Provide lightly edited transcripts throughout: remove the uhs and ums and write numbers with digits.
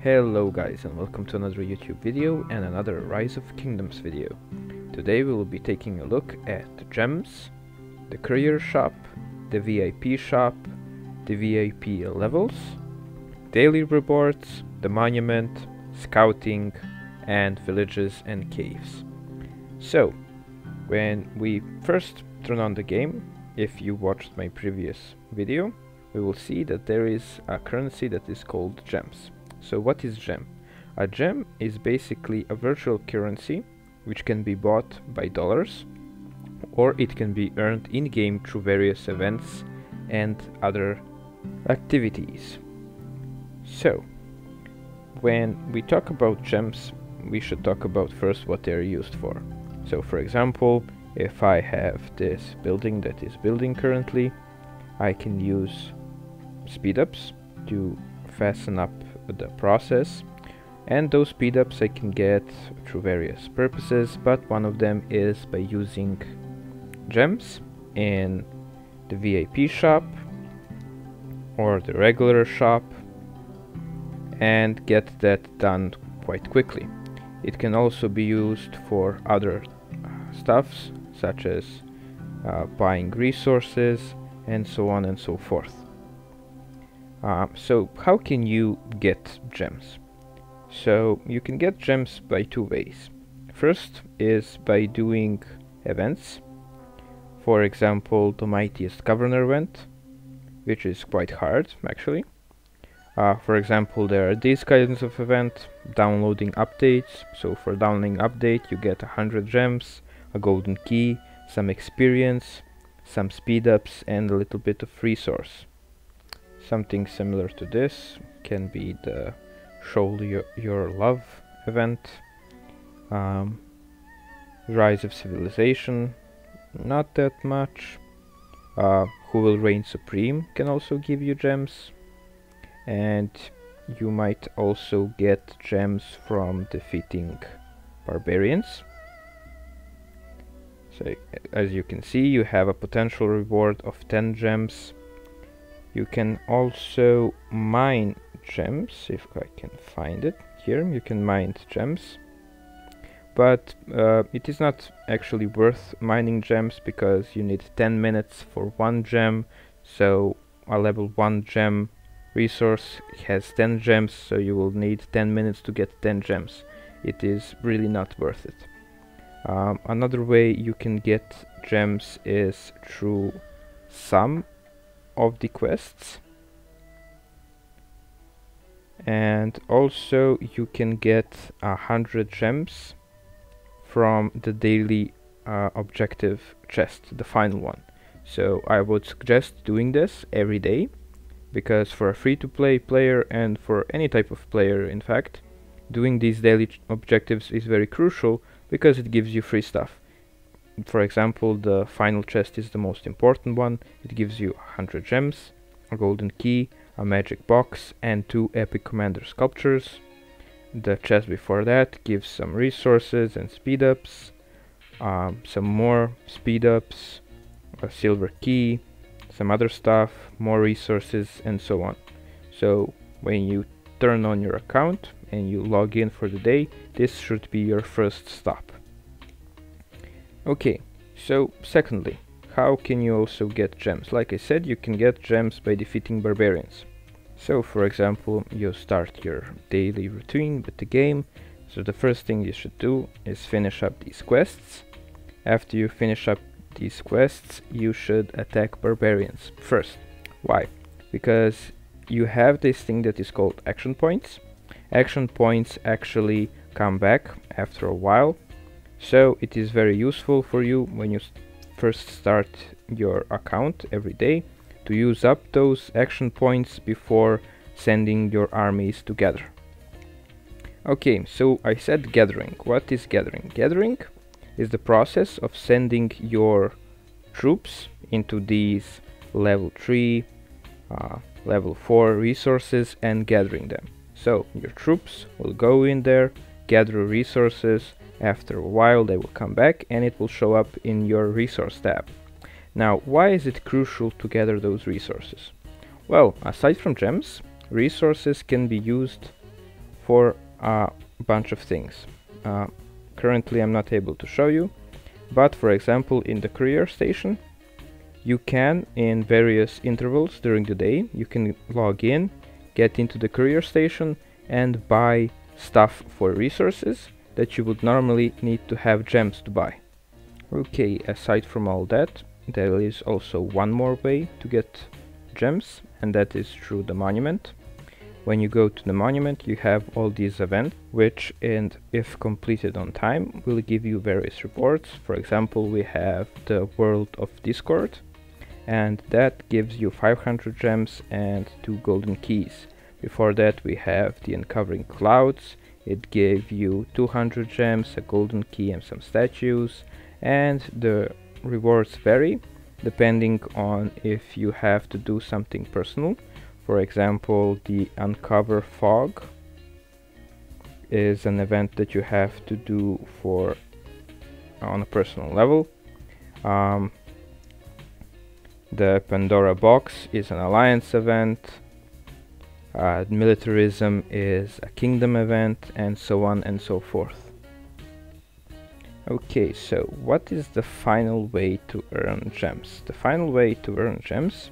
Hello guys, and welcome to another YouTube video and another Rise of Kingdoms video. Today we will be taking a look at the gems, the courier shop, the VIP shop, the VIP levels, daily rewards, the monument, scouting, and villages and caves. So, when we first turn on the game, if you watched my previous video, we will see that there is a currency that is called gems. So what is gem? A gem is basically a virtual currency which can be bought by dollars, or it can be earned in-game through various events and other activities. So, when we talk about gems, we should talk about first what they are used for. So for example, if I have this building that is building currently, I can use speed-ups to fasten up the process, and those speed-ups I can get through various purposes, but one of them is by using gems in the VIP shop or the regular shop and get that done quite quickly. It can also be used for other stuffs such as buying resources and so on and so forth. So how can you get gems? So you can get gems by two ways. First is by doing events. For example, the Mightiest Governor event, which is quite hard actually. For example, there are these kinds of event, downloading updates. So for downloading update you get 100 gems, a golden key, some experience, some speed ups, and a little bit of resource. Something similar to this can be the Show Your Love event, Rise of Civilization, not that much. Who Will Reign Supreme can also give you gems, and you might also get gems from defeating Barbarians. So as you can see, you have a potential reward of 10 gems. You can also mine gems, if I can find it. Here you can mine gems, but it is not actually worth mining gems because you need 10 minutes for one gem. So a level 1 gem resource has 10 gems, so you will need 10 minutes to get 10 gems. It is really not worth it. Another way you can get gems is through some of the quests, and also you can get 100 gems from the daily objective chest, the final one. So I would suggest doing this every day, because for a free-to-play player and for any type of player in fact, doing these daily objectives is very crucial because it gives you free stuff. For example, the final chest is the most important one. It gives you 100 gems, a golden key, a magic box, and 2 epic commander sculptures. The chest before that gives some resources and speed ups, some more speed ups, a silver key, some other stuff, more resources, and so on. So when you turn on your account and you log in for the day, this should be your first stop. Okay, so secondly, how can you also get gems? Like I said, you can get gems by defeating barbarians. So for example, you start your daily routine with the game. So the first thing you should do is finish up these quests. After you finish up these quests, you should attack barbarians first. Why? Because you have this thing that is called action points. Action points actually come back after a while. So it is very useful for you when you first start your account every day to use up those action points before sending your armies together. Okay, so I said gathering. What is gathering? Gathering is the process of sending your troops into these level 3, level 4 resources and gathering them. So your troops will go in there, gather resources. After a while they will come back and it will show up in your resource tab. Now, why is it crucial to gather those resources? Well, aside from gems, resources can be used for a bunch of things. Currently I'm not able to show you, but for example in the courier station you can, in various intervals during the day, you can log in, get into the courier station and buy stuff for resources that you would normally need to have gems to buy. Okay, aside from all that, there is also one more way to get gems, and that is through the monument. When you go to the monument you have all these events which, and if completed on time, will give you various rewards. For example, we have the World of Discord, and that gives you 500 gems and 2 golden keys. Before that we have the Uncovering Clouds. It gave you 200 gems, a golden key and some statues, and the rewards vary depending on if you have to do something personal. For example, the Uncover Fog is an event that you have to do for on a personal level. The Pandora Box is an alliance event. Militarism is a kingdom event, and so on and so forth. Okay, so what is the final way to earn gems? The final way to earn gems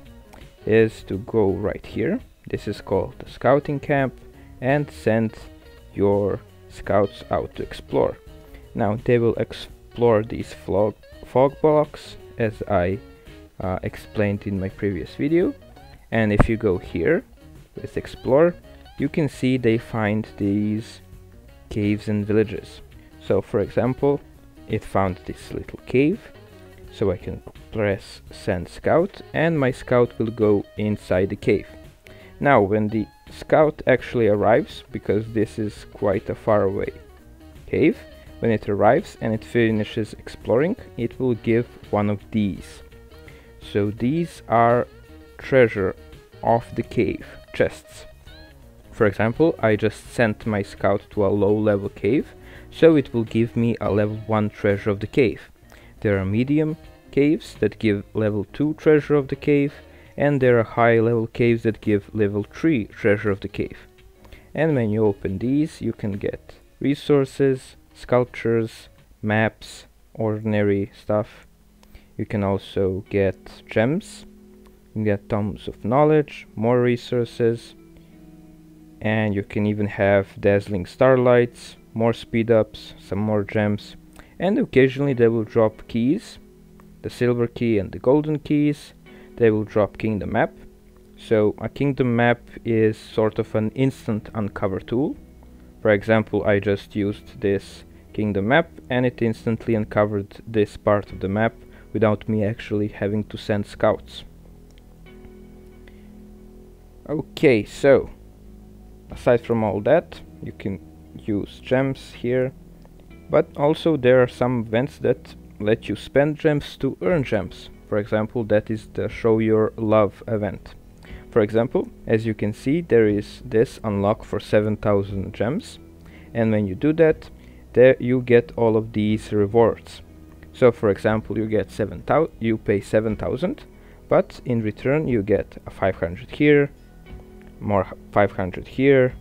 is to go right here. This is called the scouting camp, and send your scouts out to explore. Now they will explore these fog blocks as I explained in my previous video, and if you go here with explore, you can see they find these caves and villages. So for example, it found this little cave, so I can press send scout and my scout will go inside the cave. Now when the scout actually arrives, because this is quite a far away cave, when it arrives and it finishes exploring, it will give one of these. So these are treasure of the cave chests. For example, I just sent my scout to a low level cave, so it will give me a level 1 treasure of the cave. There are medium caves that give level 2 treasure of the cave, and there are high level caves that give level 3 treasure of the cave. And when you open these, you can get resources, sculptures, maps, ordinary stuff. You can also get gems, you get tomes of knowledge, more resources, and you can even have dazzling starlights, more speed ups, some more gems, and occasionally they will drop keys, the silver key and the golden keys. They will drop kingdom map. So a kingdom map is sort of an instant uncover tool. For example, I just used this kingdom map and it instantly uncovered this part of the map without me actually having to send scouts. Okay, so aside from all that, you can use gems here, but also there are some events that let you spend gems to earn gems. For example, that is the Show Your Love event. For example, as you can see, there is this unlock for 7,000 gems, and when you do that, there you get all of these rewards. So for example, you get 7,000, you pay 7,000, but in return you get a 500 here, more 500 here,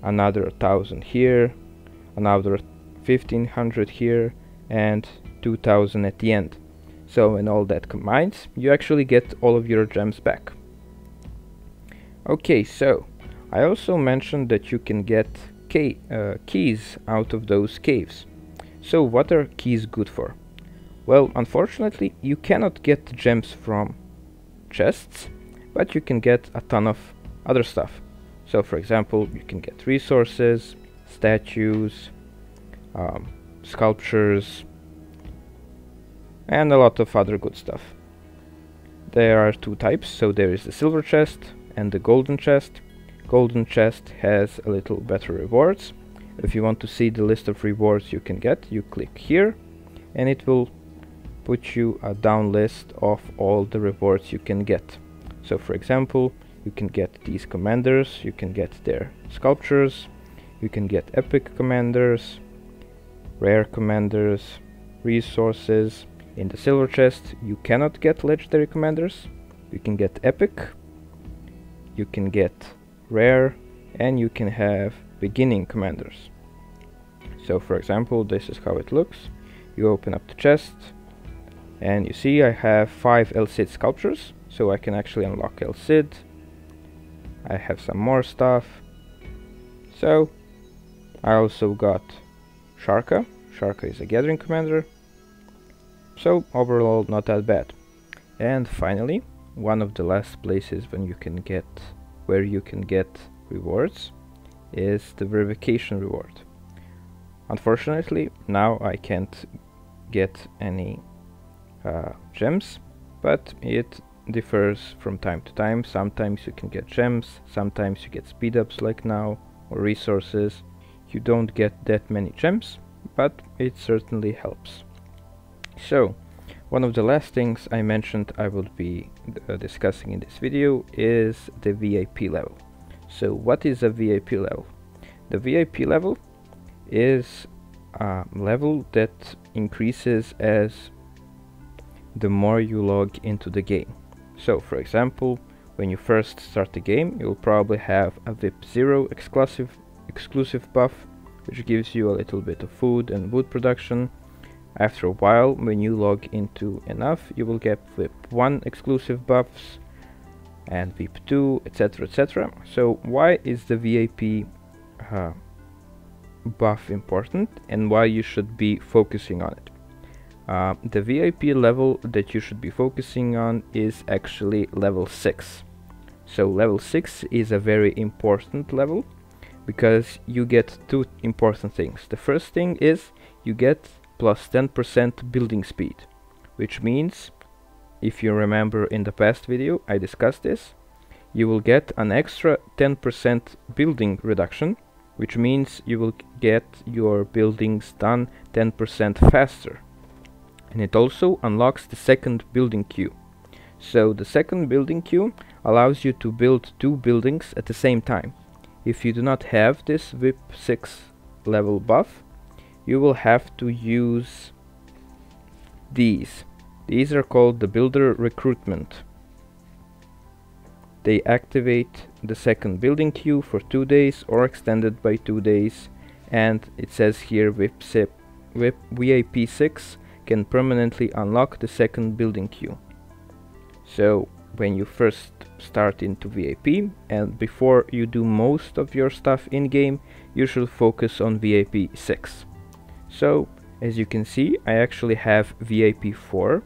another 1,000 here, another 1,500 here, and 2,000 at the end. So when all that combines, you actually get all of your gems back. Okay, so I also mentioned that you can get keys out of those caves. So what are keys good for? Well, unfortunately, you cannot get gems from chests, but you can get a ton of other stuff. So for example, you can get resources, statues, sculptures, and a lot of other good stuff. There are two types, so there is the silver chest and the golden chest. Golden chest has a little better rewards. If you want to see the list of rewards you can get, you click here and it will put you a down list of all the rewards you can get. So for example, you can get these commanders, you can get their sculptures, you can get epic commanders, rare commanders, resources. In the silver chest you cannot get legendary commanders. You can get epic, you can get rare, and you can have beginning commanders. So for example, this is how it looks. You open up the chest and you see I have 5 El Cid sculptures, so I can actually unlock El Cid. I have some more stuff. So I also got Sharka. Sharka is a gathering commander. So overall not that bad. And finally, one of the last places where you can get rewards is the verification reward. Unfortunately, now I can't get any gems, but it differs from time to time. Sometimes you can get gems, sometimes you get speed ups like now, or resources. You don't get that many gems, but it certainly helps. So one of the last things I mentioned I will be discussing in this video is the VIP level. So what is a VIP level? The VIP level is a level that increases as the more you log into the game. So for example, when you first start the game, you'll probably have a VIP 0 exclusive buff, which gives you a little bit of food and wood production. After a while, when you log into enough, you will get VIP 1 exclusive buffs and VIP 2, etc, etc. So why is the VIP buff important, and why you should be focusing on it? The VIP level that you should be focusing on is actually level 6. So level 6 is a very important level because you get two important things. The first thing is you get plus 10% building speed, which means, if you remember in the past video I discussed this, you will get an extra 10% building reduction, which means you will get your buildings done 10% faster. And it also unlocks the second building queue. So the second building queue allows you to build 2 buildings at the same time. If you do not have this VIP 6 level buff, you will have to use these. These are called the builder recruitment. They activate the second building queue for 2 days or extended by 2 days, and it says here VIP 6 can permanently unlock the second building queue. So when you first start into VIP and before you do most of your stuff in game, you should focus on VIP 6. So as you can see, I actually have VIP 4,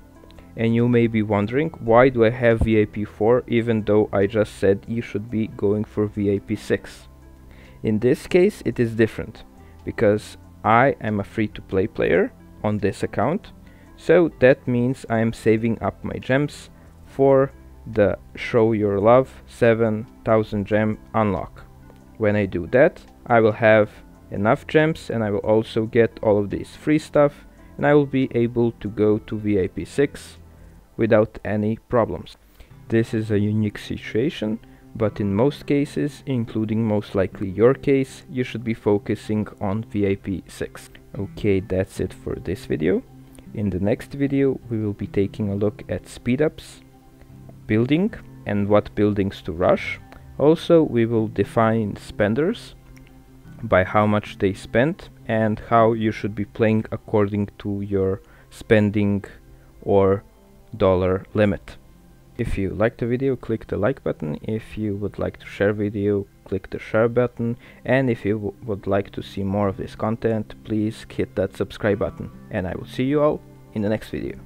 and you may be wondering, why do I have VIP 4 even though I just said you should be going for VIP 6? In this case it is different, because I am a free-to-play player on this account, so that means I am saving up my gems for the Show Your Love 7000 gem unlock. When I do that, I will have enough gems and I will also get all of this free stuff, and I will be able to go to VIP 6 without any problems. This is a unique situation, but in most cases, including most likely your case, you should be focusing on VIP 6. Okay, that's it for this video. In the next video we will be taking a look at speed ups, building, and what buildings to rush. Also we will define spenders by how much they spent and how you should be playing according to your spending or dollar limit. If you liked the video, click the like button. If you would like to share video, click the share button. And if you would like to see more of this content, please hit that subscribe button. And I will see you all in the next video.